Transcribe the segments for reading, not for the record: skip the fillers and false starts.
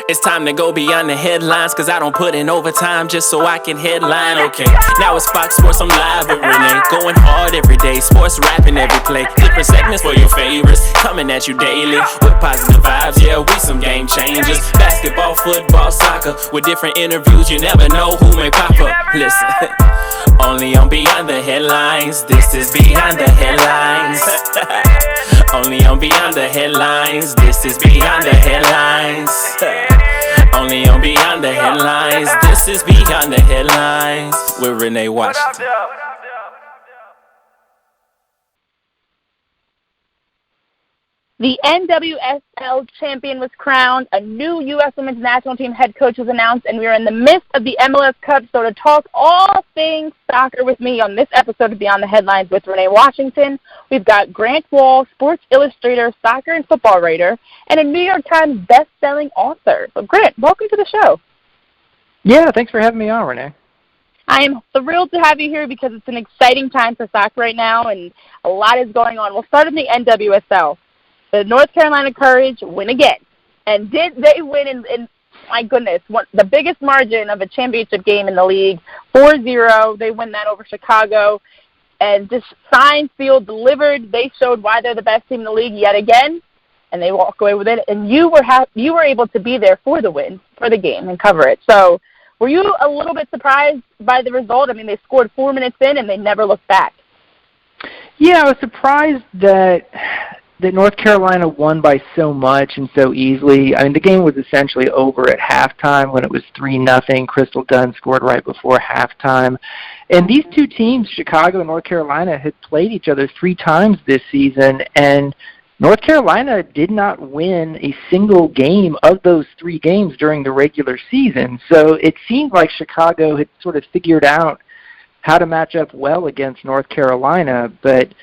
It's time to go beyond the headlines, cause I don't put in overtime just so I can headline. Okay, now it's Fox Sports, I'm live with Renee. Going hard every day, sports rapping every play. Different segments for your favorites, coming at you daily with positive vibes, yeah, we some game changers. Basketball, football, soccer, with different interviews, you never know who may pop up. Listen, only on Beyond the Headlines, this is Beyond the Headlines. Only on Beyond the Headlines, this is Beyond the Headlines. Only on Beyond the Headlines, this is Beyond the Headlines with Renee Washington. The NWSL champion was crowned, a new U.S. Women's National Team head coach was announced, and we are in the midst of the MLS Cup. So to talk all things soccer with me on this episode of Beyond the Headlines with Renee Washington, we've got Grant Wahl, Sports Illustrator, soccer and football writer, and a New York Times Bestselling Author. So Grant, welcome to the show. Yeah, thanks for having me on, Renee. I am thrilled to have you here because it's an exciting time for soccer right now, and a lot is going on. We'll start in the NWSL. The North Carolina Courage win again. And did they win in my goodness, the biggest margin of a championship game in the league, 4-0. They win that over Chicago. And just signed, sealed, delivered. They showed why they're the best team in the league yet again, and they walk away with it. And you were able to be there for the win, for the game, and cover it. So were you a little bit surprised by the result? I mean, they scored 4 minutes in, and they never looked back. Yeah, I was surprised that North Carolina won by so much and so easily. I mean, the game was essentially over at halftime when it was 3-0. Crystal Dunn scored right before halftime. And these two teams, Chicago and North Carolina, had played each other 3 times this season, and North Carolina did not win a single game of those 3 games during the regular season. So it seemed like Chicago had sort of figured out how to match up well against North Carolina, but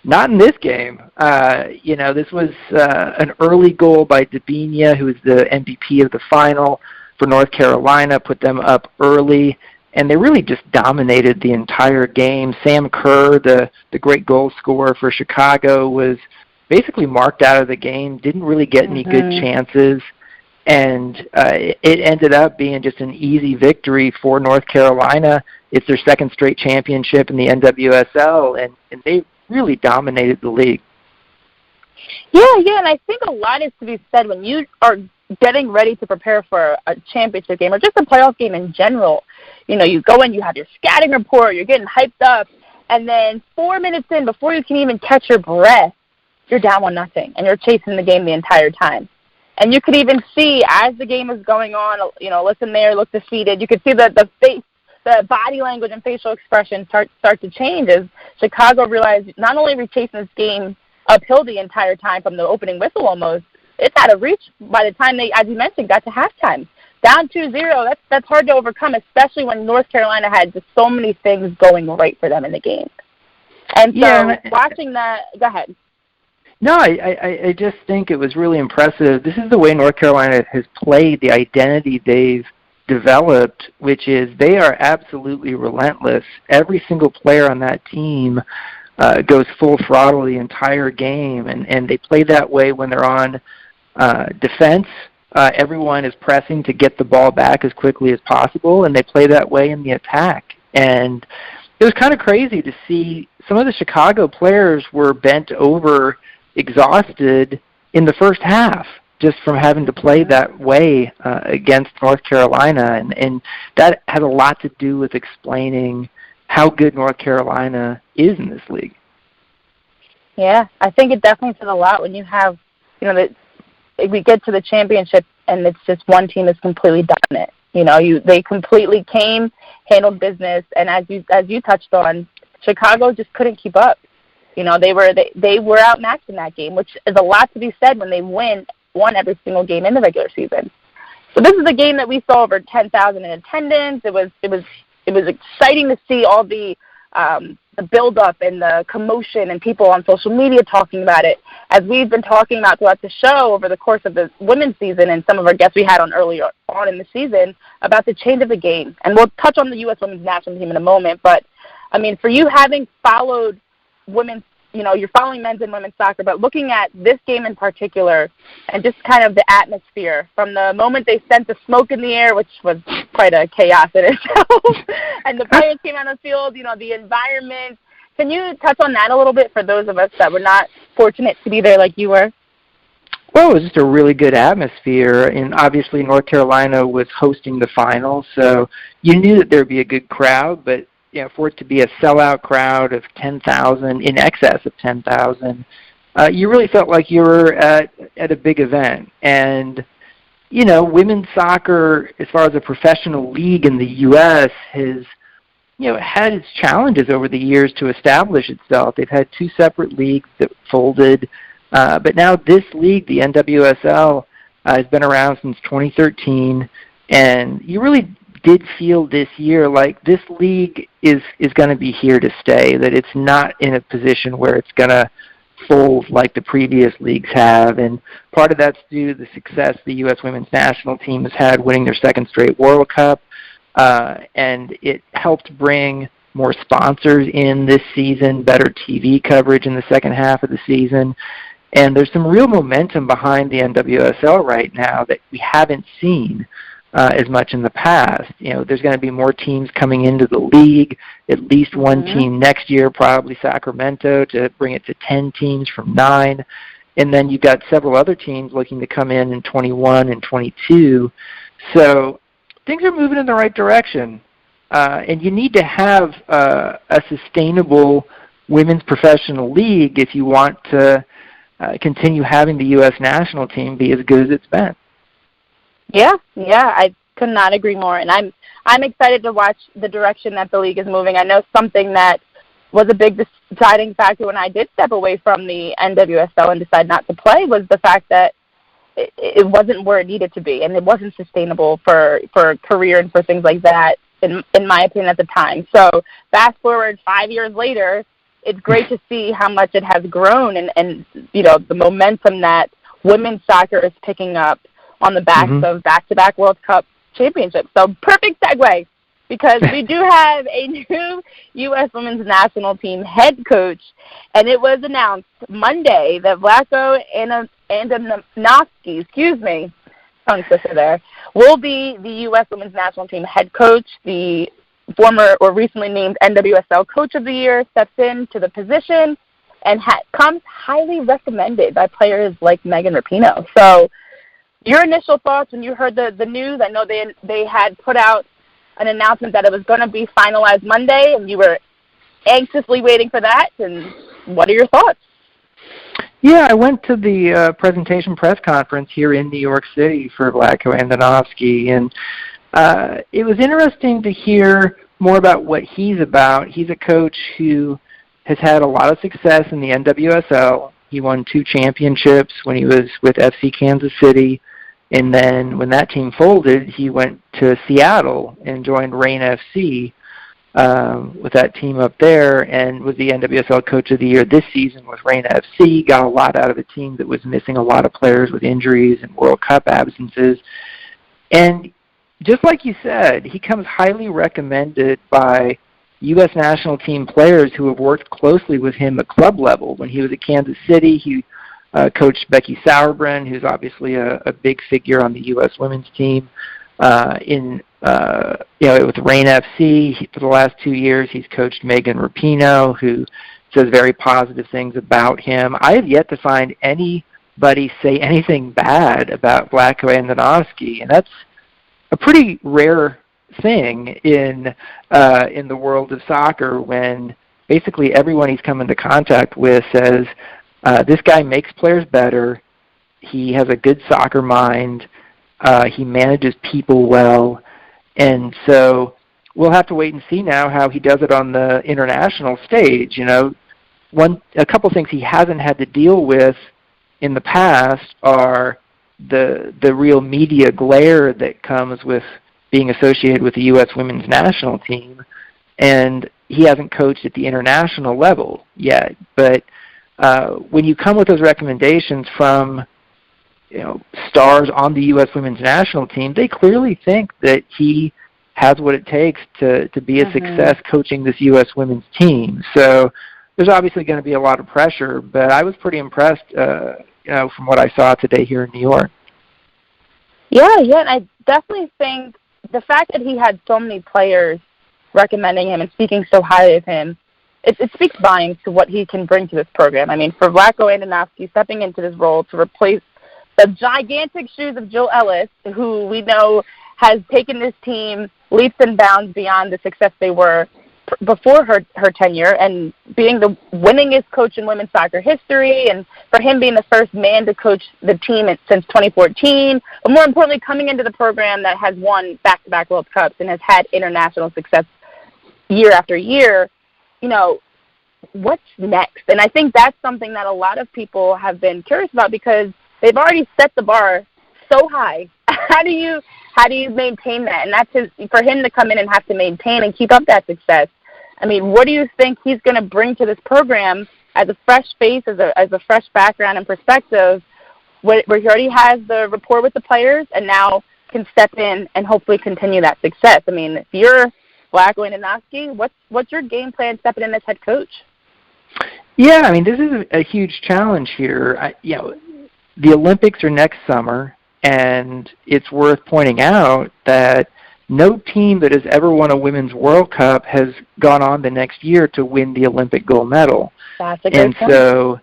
not in this game. This was an early goal by Dabinia, who was the MVP of the final for North Carolina, put them up early, and they really just dominated the entire game. Sam Kerr, the great goal scorer for Chicago, was basically marked out of the game, didn't really get any good chances, and it ended up being just an easy victory for North Carolina. It's their second straight championship in the NWSL, and they really dominated the league. Yeah, and I think a lot is to be said when you are getting ready to prepare for a championship game or just a playoff game in general. You know, you go in, you have your scouting report, you're getting hyped up, and then 4 minutes in, before you can even catch your breath, you're down 1-0, and you're chasing the game the entire time. And you could even see, as the game is going on, listen there, look defeated, you could see the face, the body language and facial expression start to change as Chicago realized not only are we chasing this game uphill the entire time from the opening whistle almost, it's out of reach by the time they, as you mentioned, got to halftime. Down 2-0, that's hard to overcome, especially when North Carolina had just so many things going right for them in the game. And so watching that, go ahead. No, I just think it was really impressive. This is the way North Carolina has played, the identity they've developed, which is they are absolutely relentless. Every single player on that team goes full throttle the entire game, and they play that way when they're on defense. Everyone is pressing to get the ball back as quickly as possible, and they play that way in the attack. And it was kind of crazy to see some of the Chicago players were bent over, exhausted in the first half, just from having to play that way against North Carolina. And that has a lot to do with explaining how good North Carolina is in this league. Yeah, I think it definitely says a lot when you have, we get to the championship and it's just one team that's completely done it. They completely came, handled business, and as you touched on, Chicago just couldn't keep up. They were outmatched in that game, which is a lot to be said when they won every single game in the regular season. So this is a game that we saw over 10,000 in attendance. It was exciting to see all the build-up and the commotion and people on social media talking about it. As we've been talking about throughout the show over the course of the women's season and some of our guests we had on earlier on in the season about the change of the game. And we'll touch on the U.S. Women's National Team in a moment. But, I mean, for you having followed women's you're following men's and women's soccer, but looking at this game in particular and just kind of the atmosphere from the moment they sent the smoke in the air, which was quite a chaos in itself, and the players came on the field, the environment. Can you touch on that a little bit for those of us that were not fortunate to be there like you were? Well, it was just a really good atmosphere, and obviously North Carolina was hosting the final, so you knew that there would be a good crowd, but for it to be a sellout crowd of 10,000, in excess of 10,000, you really felt like you were at a big event. And, women's soccer, as far as a professional league in the U.S., has had its challenges over the years to establish itself. They've had 2 separate leagues that folded, but now this league, the NWSL, has been around since 2013, and you really did feel this year like this league is going to be here to stay, that it's not in a position where it's going to fold like the previous leagues have. And part of that's due to the success the U.S. women's national team has had winning their 2nd straight World Cup, and it helped bring more sponsors in this season, better TV coverage in the second half of the season. And there's some real momentum behind the NWSL right now that we haven't seen as much in the past. There's going to be more teams coming into the league, at least one team next year, probably Sacramento, to bring it to 10 teams from 9. And then you've got several other teams looking to come in 21 and 22. So things are moving in the right direction. And you need to have a sustainable women's professional league if you want to continue having the U.S. national team be as good as it's been. Yeah, I could not agree more, and I'm excited to watch the direction that the league is moving. I know something that was a big deciding factor when I did step away from the NWSL and decide not to play was the fact that it wasn't where it needed to be, and it wasn't sustainable for a career and for things like that, in my opinion, at the time. So fast forward 5 years later, it's great to see how much it has grown and the momentum that women's soccer is picking up on the backs of back-to-back World Cup championships. So perfect segue, because we do have a new U.S. women's national team head coach, and it was announced Monday that Vlatko Andonovski, tongue twister there, will be the U.S. women's national team head coach. The former or recently named NWSL Coach of the Year steps into the position and comes highly recommended by players like Megan Rapinoe. So your initial thoughts when you heard the news? I know they had put out an announcement that it was going to be finalized Monday, and you were anxiously waiting for that. And what are your thoughts? Yeah, I went to the presentation press conference here in New York City for Vlatko Andonovski, and it was interesting to hear more about what he's about. He's a coach who has had a lot of success in the NWSL. He won 2 championships when he was with FC Kansas City. And then when that team folded, he went to Seattle and joined Reign FC with that team up there, and was the NWSL Coach of the Year this season with Reign FC. Got a lot out of a team that was missing a lot of players with injuries and World Cup absences. And just like you said, he comes highly recommended by U.S. national team players who have worked closely with him at club level. When he was at Kansas City, he coached Becky Sauerbrunn, who's obviously a big figure on the U.S. women's team. With Reign FC, for the last 2 years, he's coached Megan Rapinoe, who says very positive things about him. I have yet to find anybody say anything bad about Vlatko Andonovski, and that's a pretty rare thing in the world of soccer, when basically everyone he's come into contact with says, this guy makes players better, he has a good soccer mind, he manages people well, and so we'll have to wait and see now how he does it on the international stage. A couple things he hasn't had to deal with in the past are the real media glare that comes with being associated with the U.S. women's national team, and he hasn't coached at the international level yet. But when you come with those recommendations from stars on the U.S. women's national team, they clearly think that he has what it takes to be a success coaching this U.S. women's team. So there's obviously going to be a lot of pressure, but I was pretty impressed, from what I saw today here in New York. Yeah, and I definitely think the fact that he had so many players recommending him and speaking so highly of him, it speaks volumes to what he can bring to this program. I mean, for Vlatko Andonovski stepping into this role to replace the gigantic shoes of Jill Ellis, who we know has taken this team leaps and bounds beyond the success they were before her tenure, and being the winningest coach in women's soccer history, and for him being the first man to coach the team since 2014, but more importantly, coming into the program that has won back-to-back World Cups and has had international success year after year, what's next? And I think that's something that a lot of people have been curious about, because they've already set the bar so high. How do you maintain that? And that's for him to come in and have to maintain and keep up that success. I mean, what do you think he's going to bring to this program as a fresh face, as a fresh background and perspective, where he already has the rapport with the players and now can step in and hopefully continue that success? I mean, if you're Vlatko Andonovski, what's your game plan stepping in as head coach? Yeah, I mean, this is a huge challenge here. The Olympics are next summer, and it's worth pointing out that no team that has ever won a Women's World Cup has gone on the next year to win the Olympic gold medal. That's a good point. So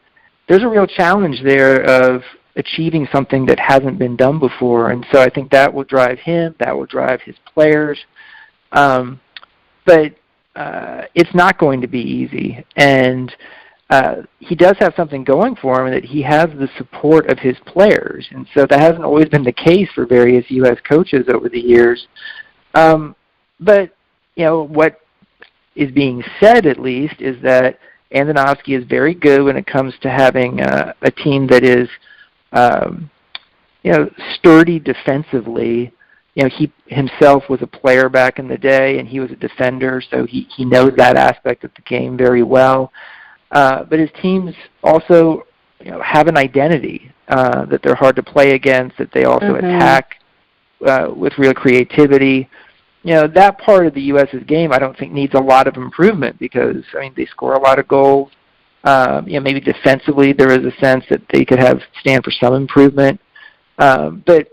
there's a real challenge there of achieving something that hasn't been done before. And so I think that will drive him, that will drive his players. But it's not going to be easy. And he does have something going for him, that he has the support of his players. And so that hasn't always been the case for various U.S. coaches over the years. But, what is being said, at least, is that Andonovski is very good when it comes to having a team that is, sturdy defensively. He himself was a player back in the day, and he was a defender, so he knows that aspect of the game very well. But his teams also, have an identity that they're hard to play against, that they also attack with real creativity. That part of the U.S.'s game I don't think needs a lot of improvement, because, they score a lot of goals. Maybe defensively there is a sense that they could stand for some improvement. But,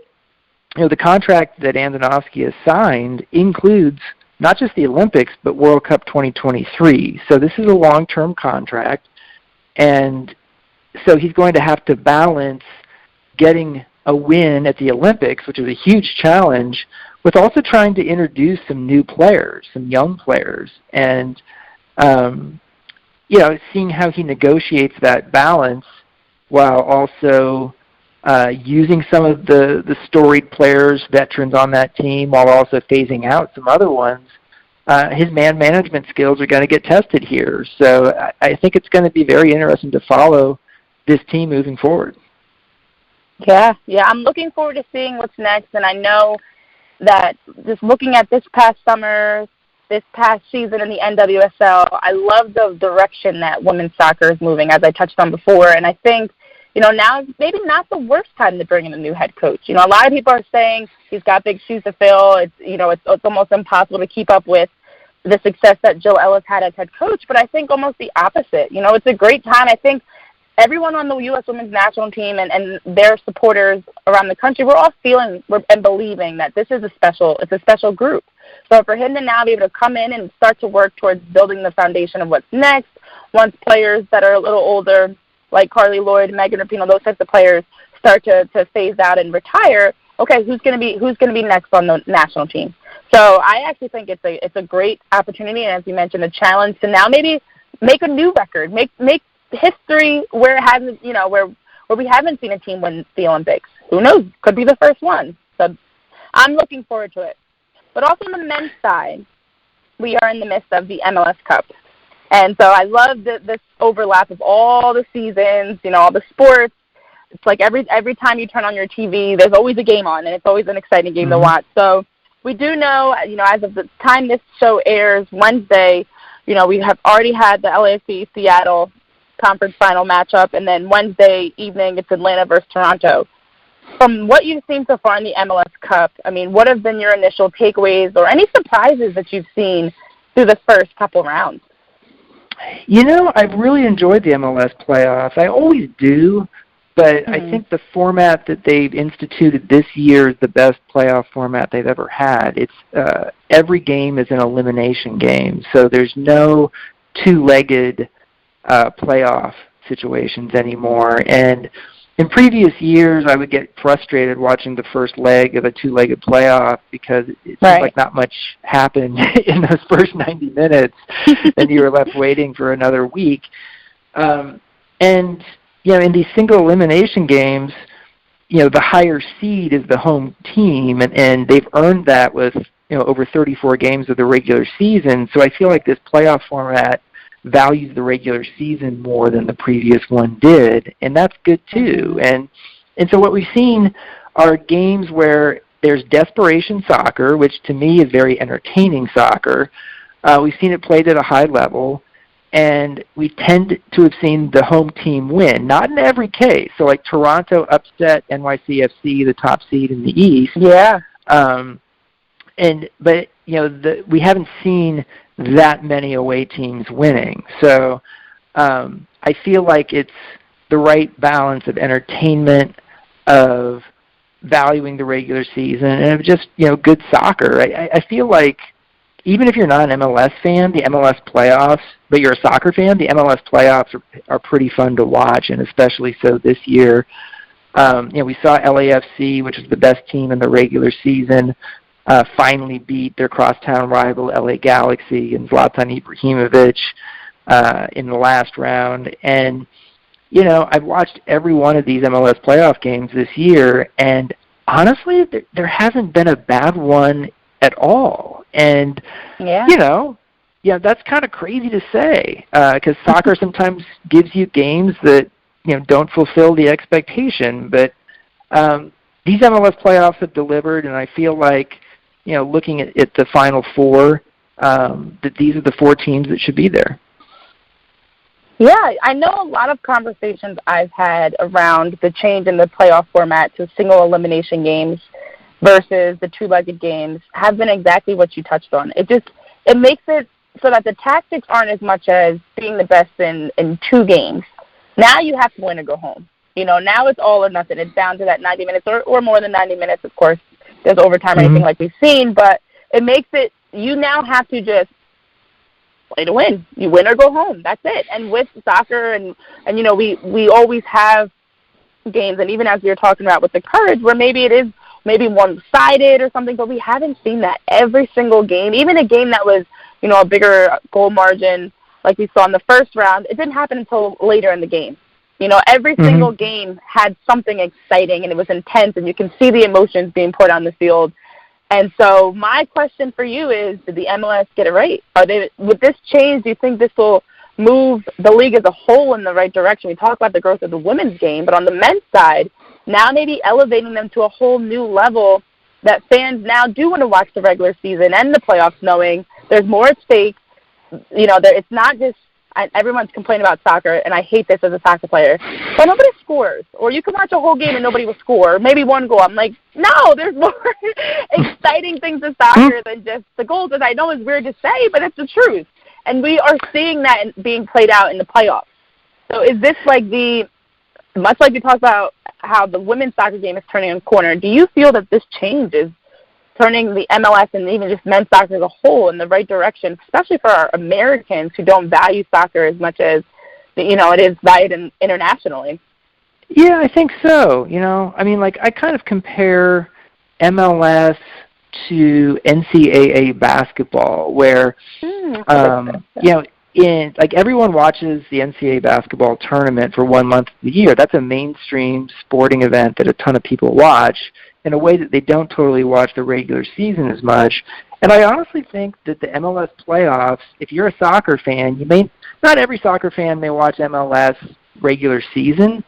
the contract that Andonovski has signed includes not just the Olympics, but World Cup 2023. So this is a long-term contract, and so he's going to have to balance getting a win at the Olympics, which is a huge challenge, with also trying to introduce some new players, some young players, and seeing how he negotiates that balance while also using some of the storied players, veterans on that team, while also phasing out some other ones. His man management skills are going to get tested here. So I think it's going to be very interesting to follow this team moving forward. Yeah, I'm looking forward to seeing what's next, and I know that just looking at this past summer, this past season in the NWSL, I love the direction that women's soccer is moving, as I touched on before, and I think, now maybe not the worst time to bring in a new head coach. A lot of people are saying he's got big shoes to fill. It's almost impossible to keep up with the success that Jill Ellis had as head coach, but I think almost the opposite. It's a great time. I think everyone on the U.S. women's national team and their supporters around the country, we're all feeling and believing that this is a special group. So for him to now be able to come in and start to work towards building the foundation of what's next, once players that are a little older, like Carly Lloyd, Megan Rapinoe, those types of players, start to phase out and retire, okay, who's going to be next on the national team? So I actually think it's a great opportunity, and as you mentioned, a challenge to now maybe make a new record, make history where it hasn't, where we haven't seen a team win the Olympics. Who knows? Could be the first one. So I'm looking forward to it. But also on the men's side, we are in the midst of the MLS Cup. And so I love this overlap of all the seasons, all the sports. It's like every time you turn on your TV, there's always a game on, and it's always an exciting game to watch. So we do know, as of the time this show airs, Wednesday, we have already had the LAFC Seattle conference final matchup, and then Wednesday evening it's Atlanta versus Toronto. From what you've seen so far in the MLS Cup, what have been your initial takeaways or any surprises that you've seen through the first couple rounds? I've really enjoyed the MLS playoffs. I always do, but I think the format that they've instituted this year is the best playoff format they've ever had. It's every game is an elimination game, so there's no two-legged playoff situations anymore. And in previous years, I would get frustrated watching the first leg of a two-legged playoff because it seems like not much happened in those first 90 minutes, and you were left waiting for another week. And in these single elimination games, the higher seed is the home team, and they've earned that with over 34 games of the regular season. So I feel like this playoff format values the regular season more than the previous one did, and that's good too. And so what we've seen are games where there's desperation soccer, which to me is very entertaining soccer. We've seen it played at a high level, and we tend to have seen the home team win. Not in every case. So like Toronto upset NYCFC, the top seed in the East. Yeah. But we haven't seen that many away teams winning. So I feel like it's the right balance of entertainment, of valuing the regular season, and of just good soccer. I feel like even if you're not an MLS fan, the MLS playoffs, but you're a soccer fan, the MLS playoffs are pretty fun to watch, and especially so this year. We saw LAFC, which is the best team in the regular season, finally beat their crosstown rival LA Galaxy and Zlatan Ibrahimovic in the last round. And, I've watched every one of these MLS playoff games this year, and honestly, there hasn't been a bad one at all. And, that's kind of crazy to say because soccer sometimes gives you games that, don't fulfill the expectation. But these MLS playoffs have delivered, and I feel like, looking at the Final Four, that these are the four teams that should be there. Yeah, I know a lot of conversations I've had around the change in the playoff format to single elimination games versus the two-legged games have been exactly what you touched on. It makes it so that the tactics aren't as much as being the best in two games. Now you have to win or go home. Now it's all or nothing. It's down to that 90 minutes or more than 90 minutes, of course. There's overtime or anything like we've seen, but it makes it, you now have to just play to win. You win or go home. That's it. And with soccer and we always have games, and even as we were talking about with the Courage, where maybe it is one-sided or something, but we haven't seen that every single game. Even a game that was, a bigger goal margin like we saw in the first round, it didn't happen until later in the game. Every single game had something exciting, and it was intense, and you can see the emotions being poured on the field. And so my question for you is, did the MLS get it right? With this change, do you think this will move the league as a whole in the right direction? We talk about the growth of the women's game, but on the men's side, now maybe elevating them to a whole new level that fans now do want to watch the regular season and the playoffs, knowing there's more at stake. It's not just everyone's complaining about soccer, and I hate this as a soccer player, but nobody scores. Or you can watch a whole game and nobody will score, maybe one goal. I'm like, no, there's more exciting things in soccer than just the goals. And I know it's weird to say, but it's the truth. And we are seeing that being played out in the playoffs. So is this much like we talked about how the women's soccer game is turning a corner, do you feel that this change is turning the MLS and even just men's soccer as a whole in the right direction, especially for our Americans who don't value soccer as much as, it is valued internationally? Yeah, I think so. I kind of compare MLS to NCAA basketball where, everyone watches the NCAA basketball tournament for 1 month of the year. That's a mainstream sporting event that a ton of people watch in a way that they don't totally watch the regular season as much. And I honestly think that the MLS playoffs, if you're a soccer fan, not every soccer fan may watch MLS regular season,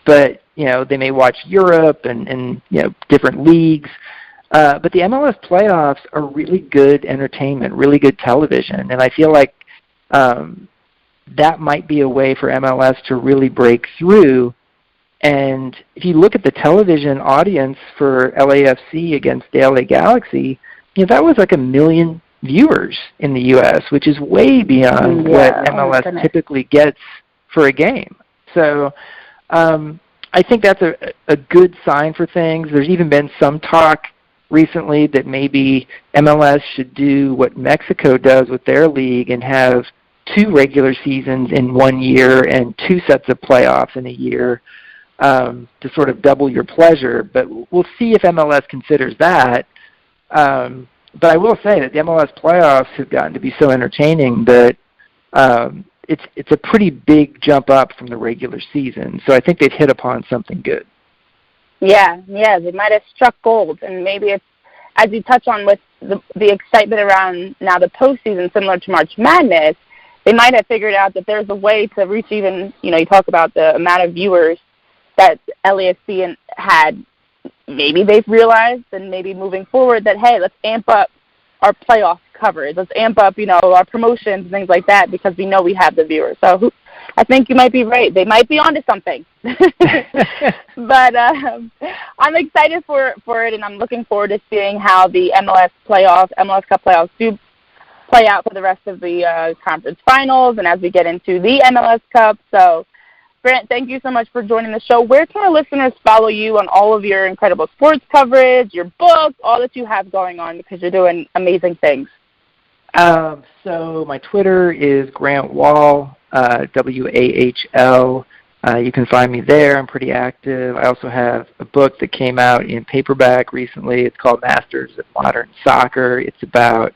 but, they may watch Europe and different leagues. But the MLS playoffs are really good entertainment, really good television. And I feel like that might be a way for MLS to really break through. And if you look at the television audience for LAFC against the LA Galaxy, that was like 1 million viewers in the U.S., which is way beyond what MLS typically gets for a game. So I think that's a good sign for things. There's even been some talk recently that maybe MLS should do what Mexico does with their league and have 2 regular seasons in 1 year and 2 sets of playoffs in a year to sort of double your pleasure. But we'll see if MLS considers that. But I will say that the MLS playoffs have gotten to be so entertaining that it's a pretty big jump up from the regular season. So I think they've hit upon something good. Yeah, they might have struck gold, and maybe it's, as you touch on with the excitement around now the postseason, similar to March Madness, they might have figured out that there's a way to reach even, you talk about the amount of viewers that LAFC had. Maybe they've realized, and maybe moving forward, that, hey, let's amp up our playoff coverage. Let's amp up, our promotions and things like that because we know we have the viewers. So I think you might be right. They might be onto something. But I'm excited for it, and I'm looking forward to seeing how the MLS Cup playoffs do play out for the rest of the conference finals and as we get into the MLS Cup. So, Grant, thank you so much for joining the show. Where can our listeners follow you on all of your incredible sports coverage, your books, all that you have going on, because you're doing amazing things? So my Twitter is Grant Wahl, WAHL. You can find me there. I'm pretty active. I also have a book that came out in paperback recently. It's called Masters of Modern Soccer. It's about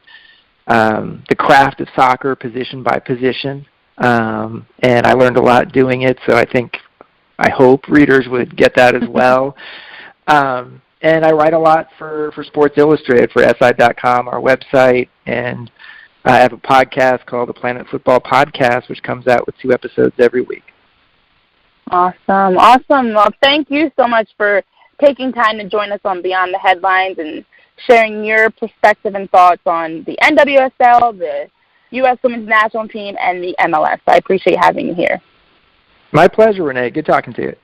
the craft of soccer, position by position. And I learned a lot doing it, so I hope readers would get that as well. And I write a lot for Sports Illustrated, for SI.com, our website, and I have a podcast called the Planet Football Podcast, which comes out with 2 episodes every week. Awesome. Well, thank you so much for taking time to join us on Beyond the Headlines and sharing your perspective and thoughts on the NWSL, the U.S. Women's National Team, and the MLS. I appreciate having you here. My pleasure, Renee. Good talking to you.